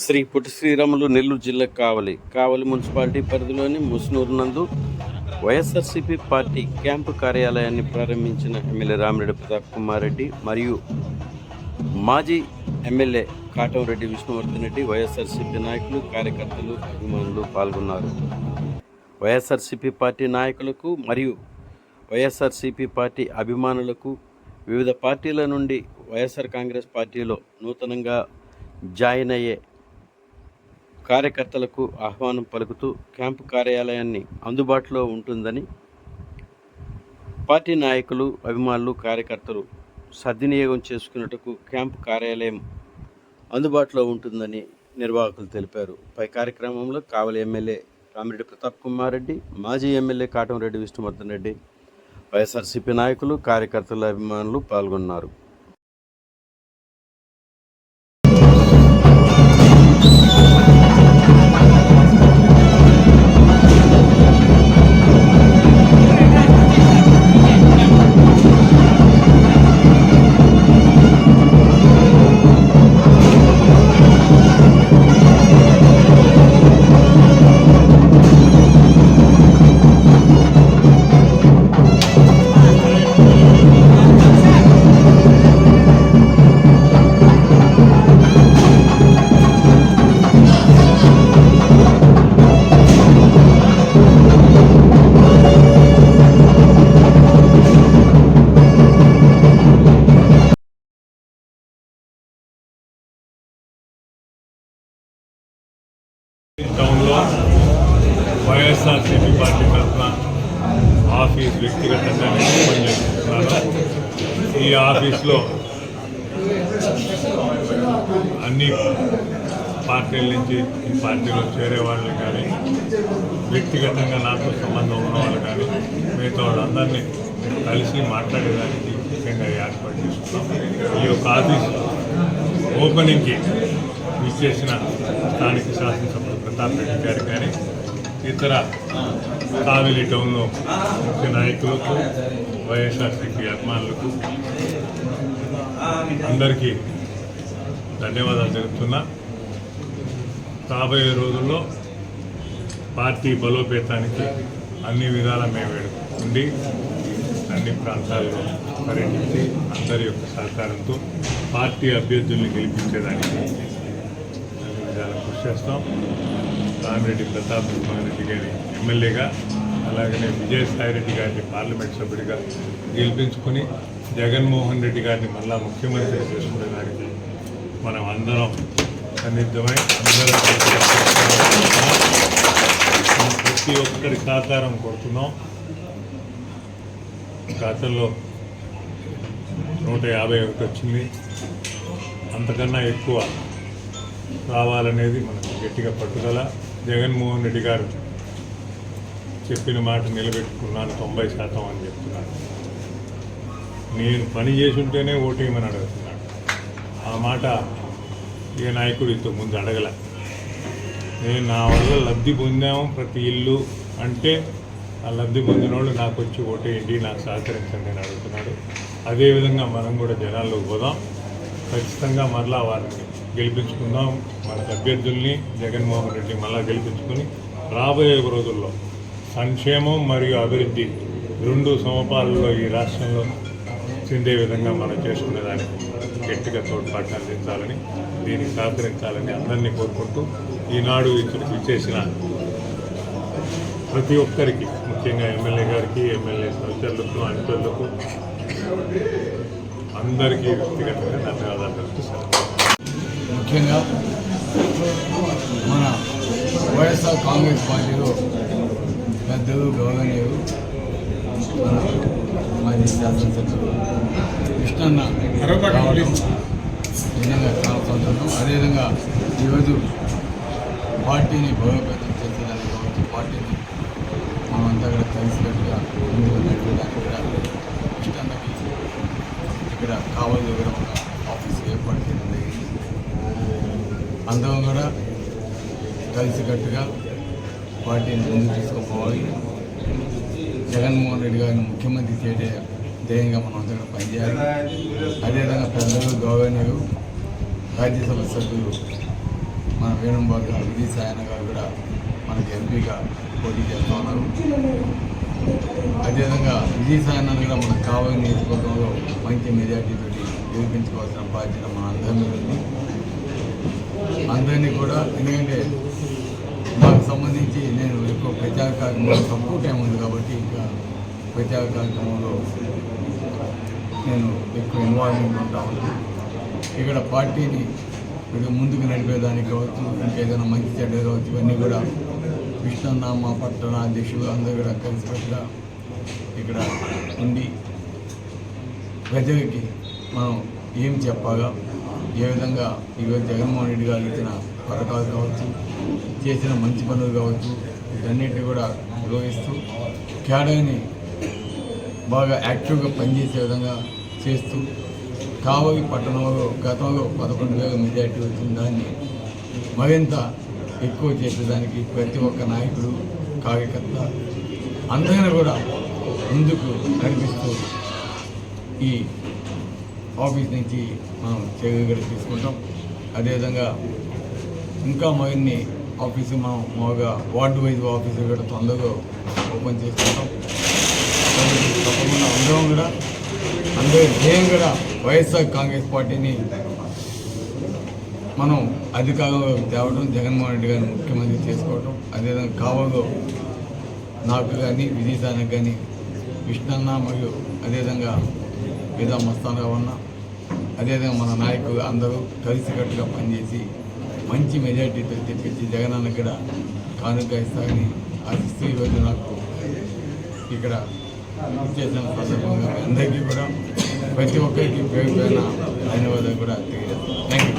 శ్రీ పొట్టి శ్రీరాములు నెల్లూరు జిల్లా కావలి మున్సిపాలిటీ పరిధిలోని ముస్నూరు నందు వైఎస్ఆర్సీపీ పార్టీ క్యాంపు కార్యాలయాన్ని ప్రారంభించిన ఎమ్మెల్యే రామిరెడ్డి ప్రతాప్ కుమార్ రెడ్డి మరియు మాజీ ఎమ్మెల్యే కాటంరెడ్డి విష్ణువర్ధన్ రెడ్డి వైఎస్ఆర్సీపీ నాయకులు, కార్యకర్తలు, అభిమానులు పాల్గొన్నారు. వైఎస్ఆర్సీపీ పార్టీ నాయకులకు మరియు వైఎస్ఆర్సీపీ పార్టీ అభిమానులకు వివిధ పార్టీల నుండి వైఎస్ఆర్ కాంగ్రెస్ పార్టీలో నూతనంగా జాయిన్ అయ్యే కార్యకర్తలకు ఆహ్వానం పలుకుతూ క్యాంపు కార్యాలయాన్ని అందుబాటులో ఉంటుందని, పార్టీ నాయకులు, అభిమానులు, కార్యకర్తలు సద్వినియోగం చేసుకున్నట్టుకు క్యాంపు కార్యాలయం అందుబాటులో ఉంటుందని నిర్వాహకులు తెలిపారు. పై కార్యక్రమంలో కావలి ఎమ్మెల్యే రామిరెడ్డి ప్రతాప్ కుమార్ రెడ్డి, మాజీ ఎమ్మెల్యే కాటంరెడ్డి విష్ణువర్ధన్ రెడ్డి, వైఎస్ఆర్సీపీ నాయకులు, కార్యకర్తలు, అభిమానులు పాల్గొన్నారు. టౌన్లో వైఎస్ఆర్సీపీ పార్టీ తరఫున ఆఫీస్ వ్యక్తిగతంగా ఓపెన్ చేసుకుంటున్నాను. ఈ ఆఫీస్లో అన్ని పార్టీల నుంచి ఈ పార్టీలో చేరే వాళ్ళు కానీ, వ్యక్తిగతంగా నాకు సంబంధం ఉన్న వాళ్ళు కానీ, మిగతా వాళ్ళందరినీ కలిసి మాట్లాడేదానికి ముఖ్యంగా ఏర్పాటు చేసుకున్నాం. ఈ యొక్క ఆఫీస్ ఓపెనింగ్కి విచ్చేసిన స్థానిక శాసనసభ్యులు ప్రతాప్ రెడ్డి గారు కానీ, ఇతర కావలి టౌన్లో ముఖ్య నాయకులకు, వైఎస్ఆర్సీపీ అభిమానులకు అందరికీ ధన్యవాదాలు తెలుపుతున్నా. రాబోయే రోజుల్లో పార్టీ బలోపేతానికి అన్ని విధాల మేము ఉండి అన్ని ప్రాంతాల్లో పర్యటించి అందరి యొక్క సహకారంతో పార్టీ అభ్యర్థుల్ని గెలిపించేదానికి అన్ని విధాలా కృషి చేస్తాం. రామిరెడ్డి ప్రతాప్ కుమార్ రెడ్డి గారి ఎమ్మెల్యేగా, అలాగనే విజయసాయి రెడ్డి గారిని పార్లమెంట్ సభ్యుడిగా గెలిపించుకుని జగన్మోహన్ రెడ్డి గారిని మళ్ళా ముఖ్యమంత్రి చేసుకునేదానికి మనం అందరం సన్నిద్ధమై అందరం ప్రతి ఒక్కరి సహకారం కోరుతున్నాం. గతంలో 151 వచ్చింది, అంతకన్నా ఎక్కువ రావాలనేది మనకు గట్టిగా పట్టుదల. జగన్మోహన్ రెడ్డి గారు చెప్పిన మాట నిలబెట్టుకున్నాను 90% అని చెప్తున్నాను. నేను పని చేసి ఉంటేనే ఓటేయమని అడుగుతున్నాడు. ఆ మాట ఏ నాయకుడు ఇంతకుముందు అడగల. నేను నా వల్ల లబ్ధి పొందాము ప్రతి ఇల్లు అంటే ఆ లబ్ధి పొందిన వాళ్ళు నాకు వచ్చి ఓటేయండి, నాకు సహకరించండి అని అడుగుతున్నాడు. అదేవిధంగా మనం కూడా జనాల్లోకి పోదాం, ఖచ్చితంగా మరలా వారిని గెలిపించుకుందాం. మన అభ్యర్థుల్ని జగన్మోహన్ రెడ్డి మళ్ళా గెలిపించుకుని రాబోయే రోజుల్లో సంక్షేమం మరియు అభివృద్ధి రెండు సమపాలలో ఈ రాష్ట్రంలో చెందే విధంగా మనం చేసుకునేదానికి గట్టిగా తోడ్పాటు అందించాలని, దీనికి సహకరించాలని అందరినీ కోరుకుంటూ, ఈనాడు ఇక్కడికి ఇచ్చేసిన ప్రతి ఒక్కరికి, ముఖ్యంగా ఎమ్మెల్యే గారికి, ఎమ్మెల్యే సహచరులకు, అనుచరులకు అందరికీ వ్యక్తిగతంగా ధన్యవాదాలు తెలుపుతాను. ముఖ్యంగా మన వైఎస్ఆర్ కాంగ్రెస్ పార్టీలో పెద్దలు, గౌరవనీయులు, మన మాజీ శాసనసభ్యులు కృష్ణన్న రావడం నిజంగా చాలా సంతోషం. అదేవిధంగా ఈరోజు పార్టీని బలోపేతం చేసేదానికి కావచ్చు, పార్టీని మనమంతా కూడా కలిసికట్టుగా ముందుకు నడిపేదానికి కూడా కృష్ణన్నకి ఇక్కడ కావలి దగ్గర ఒక ఆఫీస్ ఏర్పాటు చేయడం జరిగింది. అందరం కూడా కలిసికట్టుగా పార్టీని ముందుకు తీసుకుపోవాలి. జగన్మోహన్ రెడ్డి గారిని ముఖ్యమంత్రి చేయడే ధ్యేయంగా మనం అందరం పనిచేయాలి. అదేవిధంగా పెద్దలు, గౌరవనీయులు, రాజ్యసభ సభ్యులు మన వేణుబాబు విజయసాయన గారు కూడా మనకి ఎంపీగా పోటీ చేస్తూ ఉన్నారు. అదేవిధంగా విజయసాయన కూడా మన కావలి నియోజకవర్గంలో మంచి మెజార్టీతో గెలిపించుకోవాల్సిన బాధ్యత మన అందరి మీద ఉంది. అందరినీ కూడా, ఎందుకంటే నాకు సంబంధించి నేను ఎక్కువ ప్రచార కార్యక్రమంలో తక్కువ టైం ఉంది కాబట్టి ఇంకా ప్రచార కార్యక్రమంలో నేను ఎక్కువ ఇన్వాల్వ్మెంట్ ఉంటా ఉన్నాను. ఇక్కడ పార్టీని ఇక్కడ ముందుకు నడిపేదానికి కావచ్చు, ఇంకేదైనా మంచి చెడ్డ కావచ్చు, ఇవన్నీ కూడా కృష్ణన్న మా పట్టణ అధ్యక్షులు అందరూ కూడా కలిసిపెట్టుగా ఇక్కడ ఉండి ప్రజలకి మనం ఏం చెప్పాగా, ఏ విధంగా ఈరోజు జగన్మోహన్ రెడ్డి గారు ఇచ్చిన పథకాలు కావచ్చు, చేసిన మంచి పనులు కావచ్చు, వీటన్నిటిని కూడా నిర్వహిస్తూ క్యాడర్ని బాగా యాక్టివ్గా పనిచేసే విధంగా చేస్తూ కావలి పట్టణంలో గతంలో 11,000 మెజార్టీ వచ్చిన దాన్ని మరింత ఎక్కువ చేసేదానికి ప్రతి ఒక్క నాయకుడు, కార్యకర్త అందరినీ కూడా ముందుకు నడిపిస్తూ ఈ ఆఫీస్ నుంచి మనం చర్యలు తీసుకుంటాం. అదేవిధంగా ఇంకా మరిన్ని ఆఫీసు మనం మామూలుగా వార్డు వైజ్ ఆఫీసులు కూడా తొందరగా ఓపెన్ చేసుకుంటాం. తప్పకుండా అందరం కూడా ధ్యేయం కూడా వైఎస్ఆర్ కాంగ్రెస్ పార్టీని మనం అధికారంలో తేవడం, జగన్మోహన్ రెడ్డి గారిని ముఖ్యమంత్రి చేసుకోవటం, అదేవిధంగా కావలో నాకు కానీ విజయసానికి కానీ కృష్ణన్న మరియు అదేవిధంగా వేదా మస్తానరావు అన్న, అదేవిధంగా మన నాయకులు అందరూ కలిసికట్టుగా పనిచేసి మంచి మెజార్టీతో తెప్పించి జగనన్న కూడా కానుక ఇస్తారని ఆశిస్తూ ఈరోజు నాకు ఇక్కడ ఇచ్చేసిన సందర్భంగా అందరికీ కూడా ప్రతి ఒక్కరికి పేరు పైన ధన్యవాదాలు కూడా తెలియజేస్తాను. Thank you.